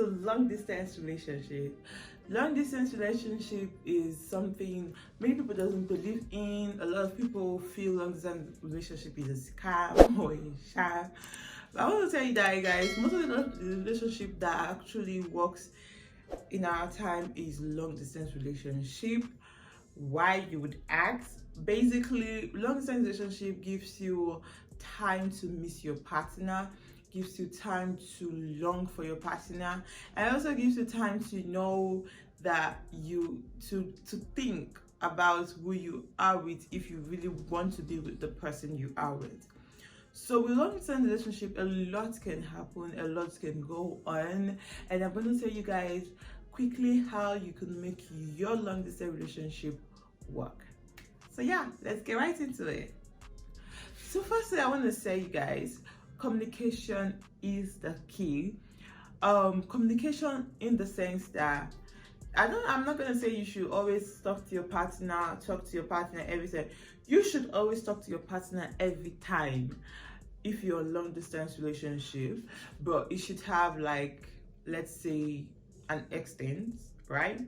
So long distance relationship. Long distance relationship is something many people doesn't believe in. A lot of people feel long distance relationship is a scam or a sham. But I want to tell you that, guys, most of the relationship that actually works in our time is long distance relationship. Why, you would ask? Basically, long distance relationship gives you time to miss your partner, gives you time to long for your partner, and also gives you time to know that you to think about who you are with if you really want to be with the person you are with. So with long distance relationship, a lot can happen, a lot can go on, and I'm going to tell you guys quickly how you can make your long distance relationship work. So yeah, let's get right into it. So firstly, I want to say, you guys, communication is the key. Communication in the sense that I'm not gonna say you should always talk to your partner every time. You should always talk to your partner every time if you're a long distance relationship, but it should have, like, let's say, an extent, right?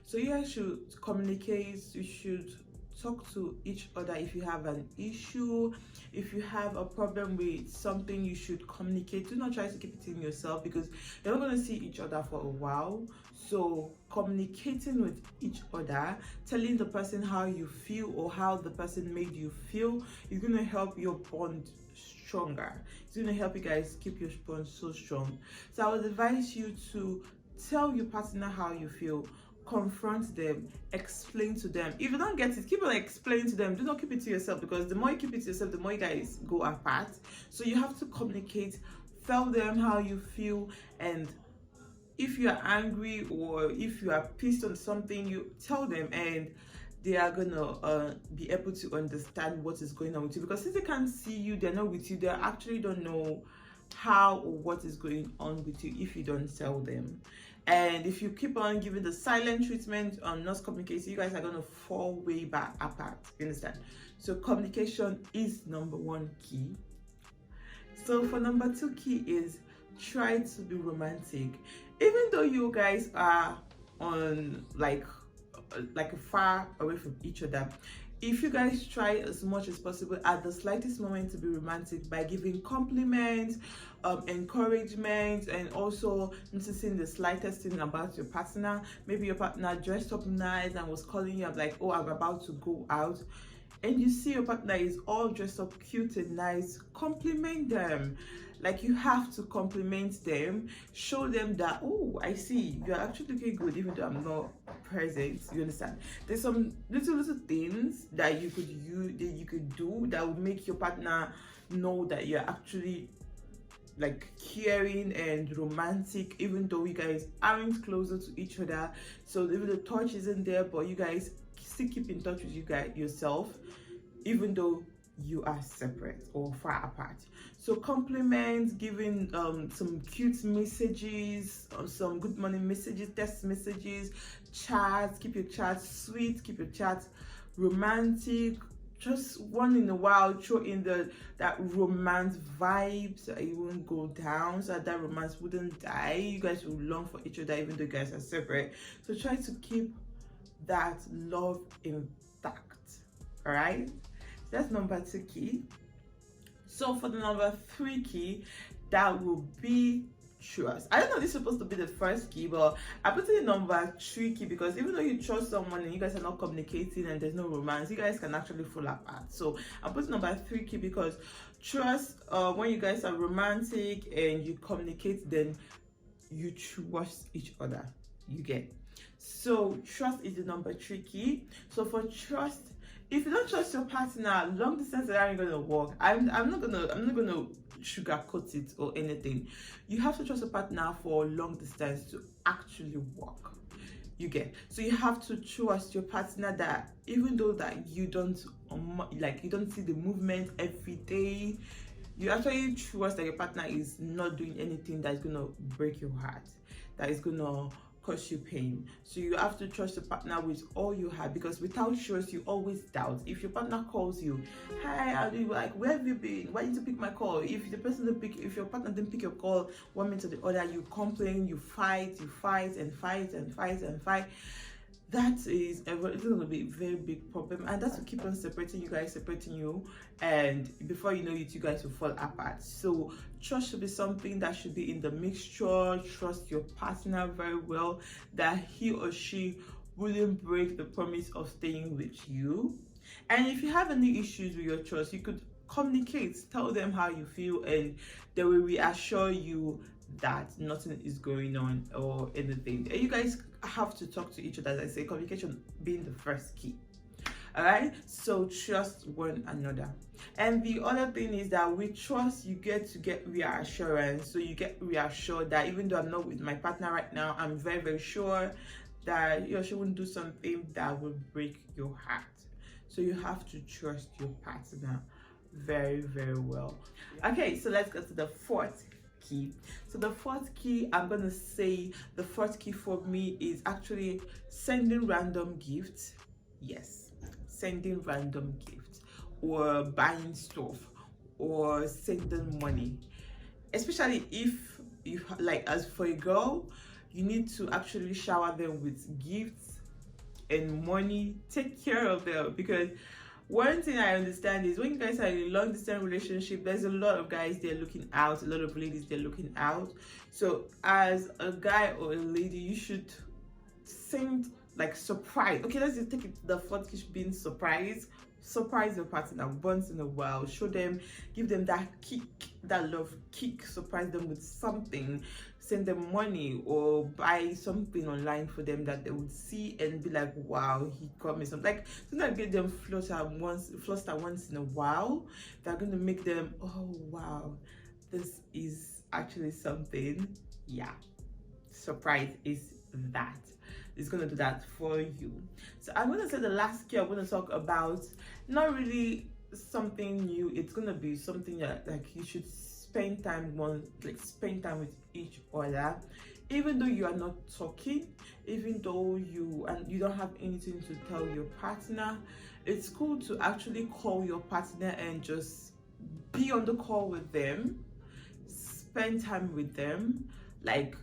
So you guys should communicate, you should talk to each other. If you have an issue, if you have a problem with something, you should communicate. Do not try to keep it in yourself, because you're not going to see each other for a while. So communicating with each other, telling the person how you feel or how the person made you feel, is going to help your bond stronger. It's going to help you guys keep your bond so strong. So I would advise you to tell your partner how you feel, confront them, explain to them. If you don't get it, keep on explaining to them. Do not keep it to yourself, because the more you keep it to yourself, the more you guys go apart. So you have to communicate, tell them how you feel, and if you are angry or if you are pissed on something, you tell them, and they are gonna be able to understand what is going on with you. Because since they can't see you, they're not with you, they actually don't know how or what is going on with you if you don't tell them. And if you keep on giving the silent treatment on not communicating, you guys are going to fall way back apart. You understand? So communication is number one key. So for number two key is try to be romantic. Even though you guys are on like far away from each other, if you guys try as much as possible at the slightest moment to be romantic by giving compliments, encouragement, and also noticing the slightest thing about your partner. Maybe your partner dressed up nice and was calling you up like, oh, I'm about to go out, and you see your partner is all dressed up cute and nice, compliment them. Like, you have to compliment them, show them that, oh, I see you're actually looking good even though I'm not present. You understand? There's some little things that you could use, that you could do, that would make your partner know that you're actually like caring and romantic, even though you guys aren't closer to each other. So even the touch isn't there, but you guys still keep in touch with you guys yourself, even though you are separate or far apart. So compliments, giving some cute messages, some good morning messages, text messages, chats. Keep your chats sweet, keep your chats romantic. Just one in a while, throw in that romance vibe, so it won't go down, so that romance wouldn't die. You guys will long for each other even though you guys are separate. So try to keep that love intact. All right, that's number two key. So for the number three key, that will be trust. I don't know, this is supposed to be the first key, but I put it in number three key, because even though you trust someone and you guys are not communicating and there's no romance, you guys can actually fall apart. So I put number three key, because trust, when you guys are romantic and you communicate, then you trust each other. You get? So trust is the number three key. So for trust, if you don't trust your partner, long distance aren't gonna work. I'm not gonna sugarcoat it or anything. You have to trust your partner for long distance to actually work. You get? So you have to trust your partner that even though that you don't you don't see the movement every day, you actually trust that your partner is not doing anything that's gonna break your heart, that is gonna cause you pain. So you have to trust your partner with all you have, because without trust you always doubt. If your partner calls you, hi, how do you, like, where have you been, why didn't you pick my call? If the person didn't pick, if your partner didn't pick your call 1 minute or the other, you complain, you fight and fight. That is it's going to be a very big problem, and that will keep on separating you, and before you know it, you guys will fall apart. So trust should be something that should be in the mixture. Trust your partner very well, that he or she wouldn't break the promise of staying with you. And if you have any issues with your trust, you could communicate, tell them how you feel, and they will reassure you that nothing is going on or anything. And you guys have to talk to each other. As I say, communication being the first key. All right, so trust one another. And the other thing is that with trust you get reassurance. So you get reassured that even though I'm not with my partner right now, I'm very, very sure that he or she won't do something that will break your heart. So you have to trust your partner very, very well. Okay, so let's go to the fourth key. So the fourth key, I'm gonna say the fourth key for me is actually sending random gifts. Yes, sending random gifts, or buying stuff, or sending money. Especially if you, like, as for a girl, you need to actually shower them with gifts and money. Take care of them, because one thing I understand is when you guys are in a long distance relationship, there's a lot of guys they're looking out, a lot of ladies they're looking out. So as a guy or a lady, you should send, like, surprise. Okay, let's just take it to the fourth key, being surprise your partner once in a while. Show them, give them that kick, that love kick. Surprise them with something. Send them money, or buy something online for them that they would see and be like, wow, he got me something. Like, sometimes get them fluster once in a while. They're going to make them, oh wow, this is actually something. Yeah, surprise is that. It's going to do that for you. So I'm going to say the last key I'm going to talk about, not really something new. It's going to be something that, like, you should spend time spend time with each other, even though you are not talking, even though you don't have anything to tell your partner. It's cool to actually call your partner and just be on the call with them, spend time with them, like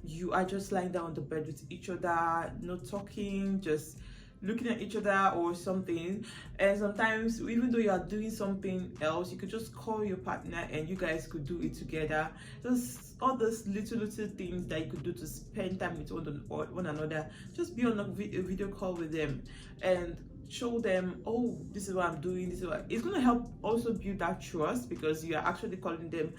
you are just lying down on the bed with each other, not talking, just looking at each other or something. And sometimes, even though you are doing something else, you could just call your partner and you guys could do it together. Just all those little things that you could do to spend time with one another. Just be on a video call with them and show them, oh, this is what I'm doing, this is what it's going to help also build that trust, because you are actually calling them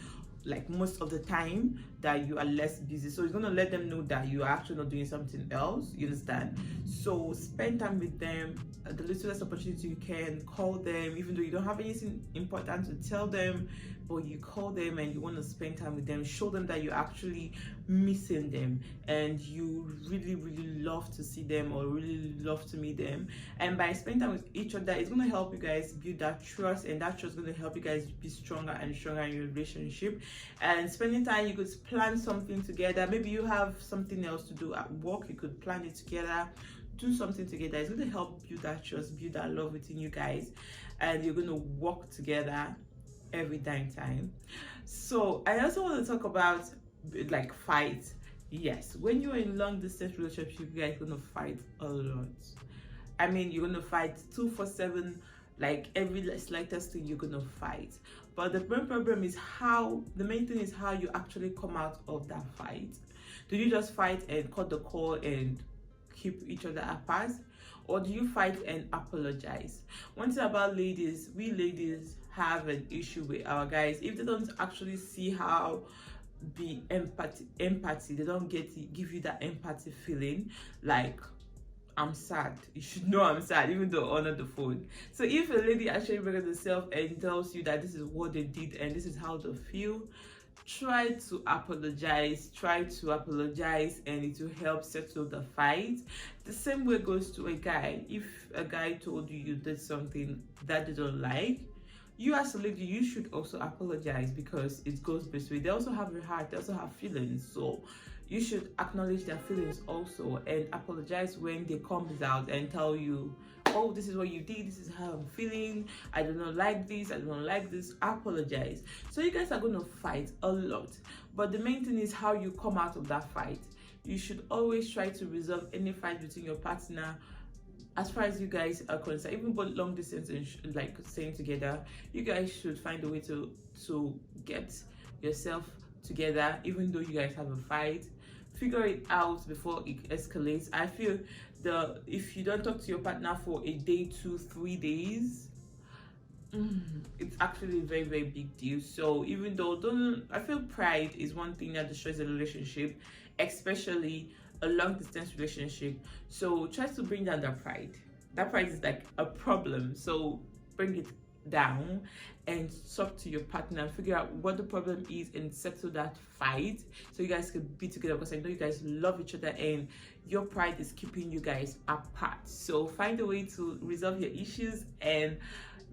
like most of the time that you are less busy. So it's going to let them know that you are actually not doing something else. You understand? So spend time with them at the littlest opportunity you can. Call them, even though you don't have anything important to tell them, but you call them and you want to spend time with them. Show them that you're actually missing them and you really, really love to see them or really love to meet them. And by spending time with each other, it's going to help you guys build that trust, and that trust is going to help you guys be stronger and stronger in your relationship. And spending time, you could plan something together. Maybe you have something else to do at work, you could plan it together, do something together. It's going to help build that trust, build that love within you guys, and you're going to work together every time. So I also want to talk about like fight. Yes, when you're in long distance relationship, you guys are going to fight a lot. I mean, you're going to fight 24/7, like every slightest thing you're going to fight. But the main problem is the main thing is how you actually come out of that fight. Do you just fight and cut the call and keep each other apart? Or do you fight and apologize? One thing about ladies, we ladies have an issue with our guys. If they don't actually see how be empathy, they don't give you that empathy feeling, like, I'm sad, you should know I'm sad, even though on the phone. So if a lady actually brings herself and tells you that this is what they did and this is how they feel, try to apologize, and it will help settle the fight. The same way goes to a guy. If a guy told you did something that they don't like, you as a lady, you should also apologize, because it goes both ways. They also have a heart, they also have feelings. So you should acknowledge their feelings also and apologize when they comes out and tell you, oh, this is what you did, this is how I'm feeling, I do not like this, I don't like this. Apologize. So you guys are going to fight a lot, but the main thing is how you come out of that fight. You should always try to resolve any fight between your partner. As far as you guys are concerned, even both long distance and like staying together, you guys should find a way to get yourself together. Even though you guys have a fight, figure it out before it escalates. I feel if you don't talk to your partner for a day, 2-3 days, it's actually a very, very big deal. So even though I feel pride is one thing that destroys a relationship, especially a long distance relationship. So try to bring down that pride. That pride is like a problem, so bring it down and talk to your partner, figure out what the problem is and settle that fight so you guys can be together, because I know you guys love each other and your pride is keeping you guys apart. So find a way to resolve your issues and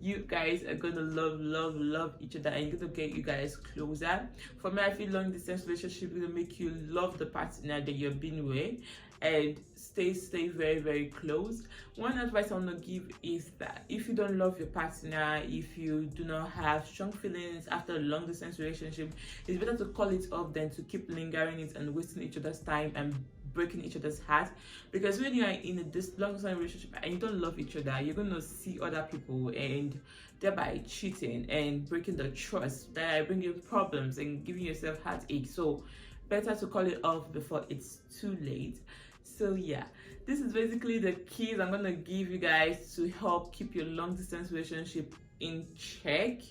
you guys are gonna love each other, and you're gonna get you guys closer. For me, I feel long distance relationship will make you love the partner that you've been with and stay very, very close. One advice I want to give is that if you don't love your partner, if you do not have strong feelings after a long distance relationship, it's better to call it off than to keep lingering it and wasting each other's time and breaking each other's heart. Because when you are in this long time relationship and you don't love each other, you're going to see other people and thereby cheating and breaking the trust, that are bringing problems and giving yourself heartache. So better to call it off before it's too late. So yeah, this is basically the keys I'm going to give you guys to help keep your long distance relationship in check,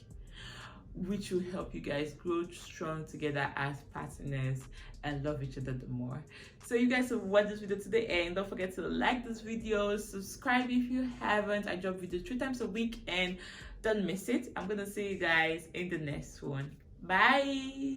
which will help you guys grow strong together as partners and love each other the more. So you guys have watched this video to the end. Don't forget to like this video, subscribe if you haven't. I drop videos 3 times a week and don't miss it. I'm gonna see you guys in the next one. Bye.